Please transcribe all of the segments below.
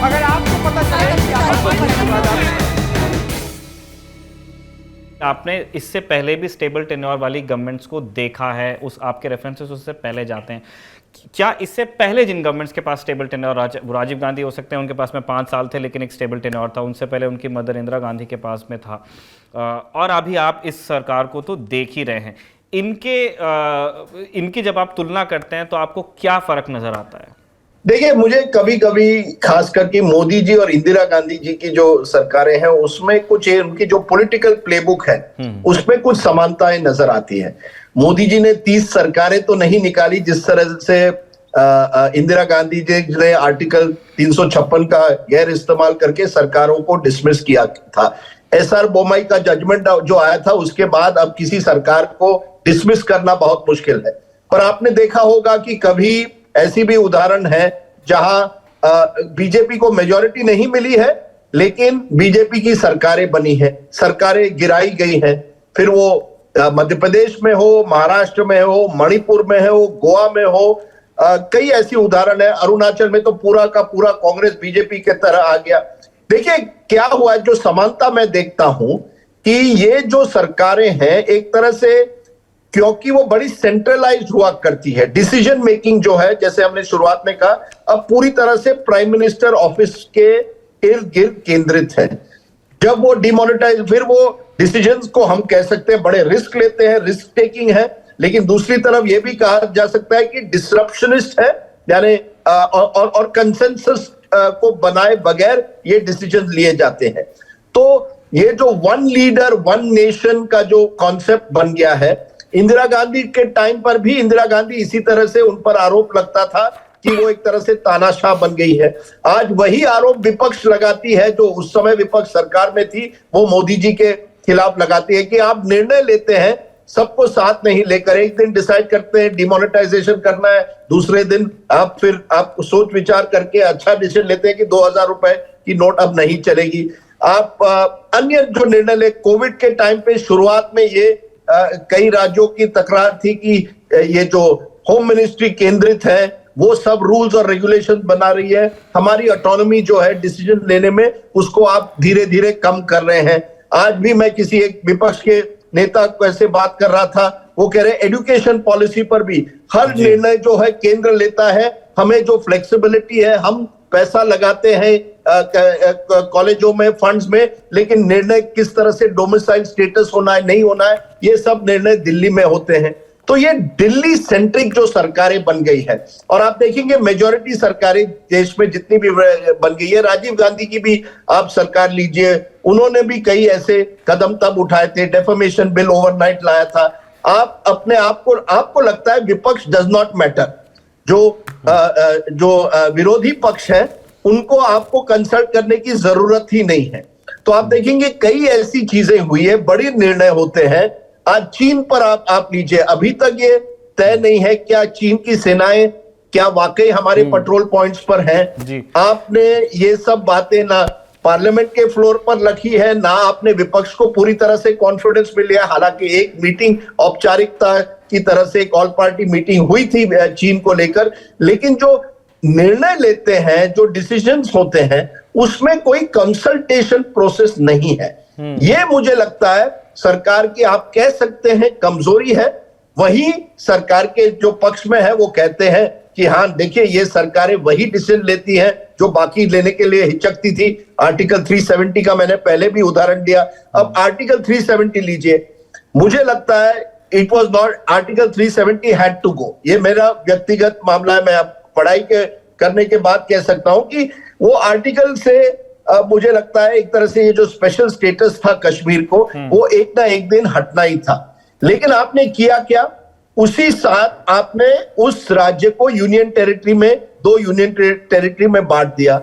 अगर आपको पता चले कि आपने इससे पहले भी स्टेबल टेन्योर वाली गवर्नमेंट्स को देखा है, उस आपके रेफरेंसेस उससे पहले जाते हैं। क्या इससे पहले जिन गवर्नमेंट्स के पास स्टेबल टेन्योर, राजीव गांधी हो सकते हैं, उनके पास में 5 साल थे लेकिन एक स्टेबल टेन्योर था, उनसे पहले उनकी मदर इंदिरा गांधी के पास में था, और अभी आप इस सरकार को तो देख ही रहे हैं, इनकी जब आप तुलना करते हैं तो आपको क्या फर्क नजर आता है? देखिए, मुझे कभी कभी खास करके मोदी जी और इंदिरा गांधी जी की जो सरकारें हैं उसमें कुछ उनकी जो पॉलिटिकल प्लेबुक है उसमें कुछ समानताएं नजर आती है। मोदी जी ने 30 सरकारें तो नहीं निकाली जिस तरह से इंदिरा गांधी जी ने आर्टिकल 356 का गैर इस्तेमाल करके सरकारों को डिसमिस किया था। एसआर बोम्मई का जजमेंट जो आया था उसके बाद अब किसी सरकार को डिसमिस करना बहुत मुश्किल है। पर आपने देखा होगा कि कभी ऐसी भी उदाहरण है जहां बीजेपी को मेजॉरिटी नहीं मिली है लेकिन बीजेपी की सरकारें बनी है, सरकारें गिराई गई हैं। फिर वो मध्य प्रदेश में हो, महाराष्ट्र में हो, मणिपुर में हो, गोवा में हो, कई ऐसी उदाहरण है। अरुणाचल में तो पूरा का पूरा कांग्रेस बीजेपी के तरह आ गया। देखिए क्या हुआ, जो समानता मैं देखता हूं कि ये जो सरकारें हैं एक तरह से, क्योंकि वो बड़ी सेंट्रलाइज्ड हुआ करती है, डिसीजन मेकिंग जो है, जैसे हमने शुरुआत में कहा, अब पूरी तरह से प्राइम मिनिस्टर ऑफिस के इर्द गिर्द केंद्रित है। जब वो डिमोनेटाइज, फिर वो डिसीजंस को हम कह सकते हैं बड़े रिस्क लेते हैं, रिस्क टेकिंग है, लेकिन दूसरी तरफ ये भी कहा जा सकता है कि डिसरप्शनिस्ट है, यानी और कंसेंसस को बनाए बगैर ये डिसीजन लिए जाते हैं। तो ये जो वन लीडर वन नेशन का जो कॉन्सेप्ट बन गया है, इंदिरा गांधी के टाइम पर भी इंदिरा गांधी इसी तरह से उन पर आरोप लगता था कि वो एक तरह से तानाशाह बन गई है। आज वही आरोप विपक्ष लगाती है, जो उस समय विपक्ष सरकार में थी, वो मोदी जी के खिलाफ लगाती है कि आप निर्णय लेते हैं सबको साथ नहीं लेकर, एक दिन डिसाइड करते हैं डिमोनेटाइजेशन करना है, दूसरे दिन आप सोच विचार करके अच्छा डिसीजन लेते हैं कि 2000 रुपए की नोट अब नहीं चलेगी। आप अन्य जो निर्णय ले, कोविड के टाइम पे शुरुआत में ये कई राज्यों की तकरार थी कि ये जो होम मिनिस्ट्री केंद्रित है वो सब रूल्स और रेगुलेशन बना रही है, हमारी ऑटोनॉमी जो है डिसीजन लेने में उसको आप धीरे धीरे कम कर रहे हैं। आज भी मैं किसी एक विपक्ष के नेता को ऐसे बात कर रहा था, वो कह रहे एजुकेशन पॉलिसी पर भी हर निर्णय जो है केंद्र लेता है, हमें जो फ्लेक्सिबिलिटी है, हम पैसा लगाते हैं कॉलेजों में, फंड्स में, लेकिन निर्णय किस तरह से डोमिसाइल स्टेटस होना है नहीं होना है, ये सब निर्णय दिल्ली में होते हैं। तो ये दिल्ली सेंट्रिक जो सरकारें बन गई है, और आप देखेंगे मेजॉरिटी सरकारें देश में जितनी भी बन गई है, राजीव गांधी की भी आप सरकार लीजिए, उन्होंने भी कई ऐसे कदम तब उठाए थे, डेफमेशन बिल ओवरनाइट लाया था। आप अपने आप को, आपको लगता है विपक्ष डज नॉट मैटर, जो विरोधी पक्ष है उनको आपको कंसल्ट करने की जरूरत ही नहीं है। तो आप देखेंगे कई ऐसी चीजें हुई है, बड़े निर्णय होते हैं। आज चीन पर आप लीजिए, अभी तक ये तय नहीं है क्या चीन की सेनाएं क्या वाकई हमारे पेट्रोल पॉइंट्स पर हैं। आपने ये सब बातें ना पार्लियामेंट के फ्लोर पर रखी है, ना आपने विपक्ष को पूरी तरह से कॉन्फिडेंस में लिया। हालांकि एक मीटिंग औपचारिकता की तरह से एक ऑल पार्टी मीटिंग हुई थी चीन को लेकर, लेकिन जो निर्णय लेते हैं, जो डिसीजंस होते हैं, उसमें कोई कंसल्टेशन प्रोसेस नहीं है। ये मुझे लगता है सरकार की, आप कह सकते हैं, कमजोरी है। वही सरकार के जो पक्ष में है वो कहते हैं कि हाँ देखिए ये सरकारें वही डिसीजन लेती हैं जो बाकी लेने के लिए हिचकती थी। आर्टिकल 370 का मैंने पहले भी उदाहरण दिया। अब आर्टिकल 370 लीजिए, मुझे लगता है it was not, article 370 had to go. ये मेरा व्यक्तिगत मामला है, मैं पढ़ाई करने के बाद कह सकता हूं कि वो आर्टिकल से मुझे लगता है एक तरह से ये जो स्पेशल स्टेटस था कश्मीर को, वो एक ना एक दिन हटना ही था। लेकिन आपने किया क्या, उसी साथ आपने उस राज्य को यूनियन टेरिटरी में, 2 यूनियन टेरिटरी में बांट दिया।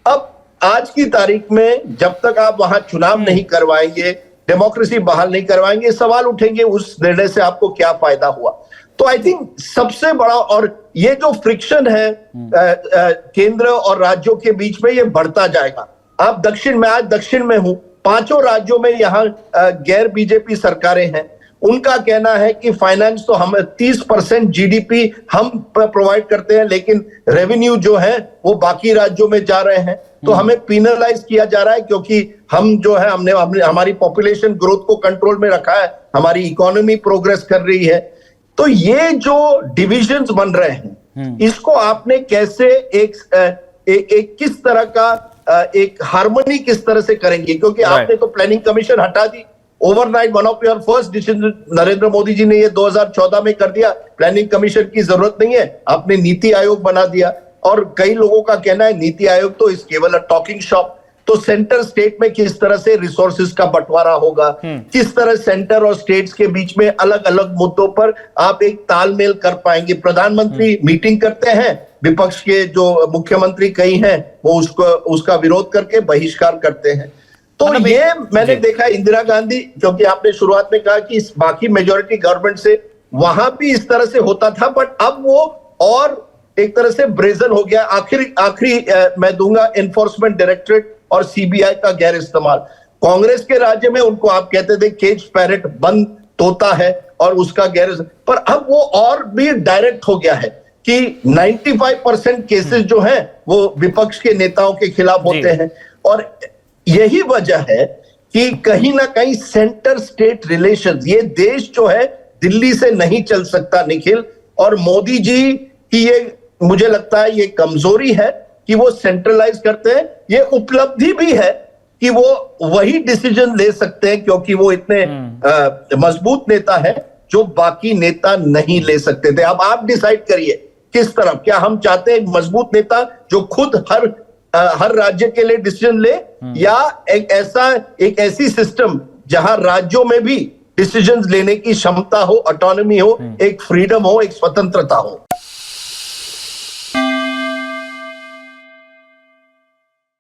अब आज की तारीख में जब तक आप वहां चुनाव नहीं करवाएंगे, डेमोक्रेसी बहाल नहीं करवाएंगे, सवाल उठेंगे उस निर्णय से आपको क्या फायदा हुआ। तो आई थिंक सबसे बड़ा, और ये जो फ्रिक्शन है केंद्र और राज्यों के बीच में, ये बढ़ता जाएगा। आप मैं आज दक्षिण में हूं, 5 राज्यों में यहां गैर बीजेपी सरकारें हैं। उनका कहना है कि फाइनेंस तो हम 30% जीडीपी हम प्रोवाइड करते हैं, लेकिन रेवेन्यू जो है वो बाकी राज्यों में जा रहे हैं, तो हमें पिनलाइज किया जा रहा है, क्योंकि हम जो है हमने हमारी पॉपुलेशन ग्रोथ को कंट्रोल में रखा है, हमारी इकोनॉमी प्रोग्रेस कर रही है। तो ये जो डिविजन्स बन रहे हैं, इसको आपने कैसे एक किस तरह का एक हार्मनी किस तरह से करेंगे, क्योंकि आपने तो प्लानिंग कमीशन हटा दी overnight. One of your first decision Narendra Modi ji ने ये 2014 में कर दिया, प्लानिंग कमीशन की जरूरत नहीं है, आपने नीति आयोग बना दिया। और कई लोगों का कहना है नीति आयोग तो इस केवल अ टॉकिंग शॉप। तो सेंटर स्टेट में किस तरह से रिसोर्सेज का बंटवारा होगा, किस तरह सेंटर और स्टेट्स के बीच में अलग अलग मुद्दों पर आप एक तालमेल कर पाएंगे। प्रधानमंत्री मीटिंग करते हैं, विपक्ष के जो मुख्यमंत्री कई हैं वो उसका विरोध करके बहिष्कार करते हैं। तो ये मैंने देखा इंदिरा गांधी, क्योंकि आपने शुरुआत में कहा कि इस बाकी मेजॉरिटी गवर्नमेंट से वहां भी इस तरह से होता था, बट अब वो और एक तरह से ब्रेजन हो गया। आखिरी मैं दूंगा एनफोर्समेंट डायरेक्टरेट और सीबीआई का गैर इस्तेमाल। कांग्रेस के राज्य में उनको आप कहते थे केज पैरेट, बंद तोता है, और उसका गैर, पर अब वो और भी डायरेक्ट हो गया है कि 95% केसेस जो हैं वो विपक्ष के नेताओं के खिलाफ होते हैं। और यही वजह है कि कहीं ना कहीं सेंटर स्टेट रिलेशंस, ये देश जो है दिल्ली से नहीं चल सकता निखिल। और मोदी जी की ये मुझे लगता है ये कमजोरी है कि वो सेंट्रलाइज करते हैं। ये उपलब्धि भी है कि वो वही डिसीजन ले सकते हैं, क्योंकि वो इतने मजबूत नेता है जो बाकी नेता नहीं ले सकते थे। अब आप डिसाइड करिए किस तरफ, क्या हम चाहते हैं एक मजबूत नेता जो खुद हर राज्य के लिए डिसीजन ले, या एक ऐसी सिस्टम जहां राज्यों में भी डिसीजन लेने की क्षमता हो, ऑटोनॉमी हो, एक फ्रीडम हो, एक स्वतंत्रता हो।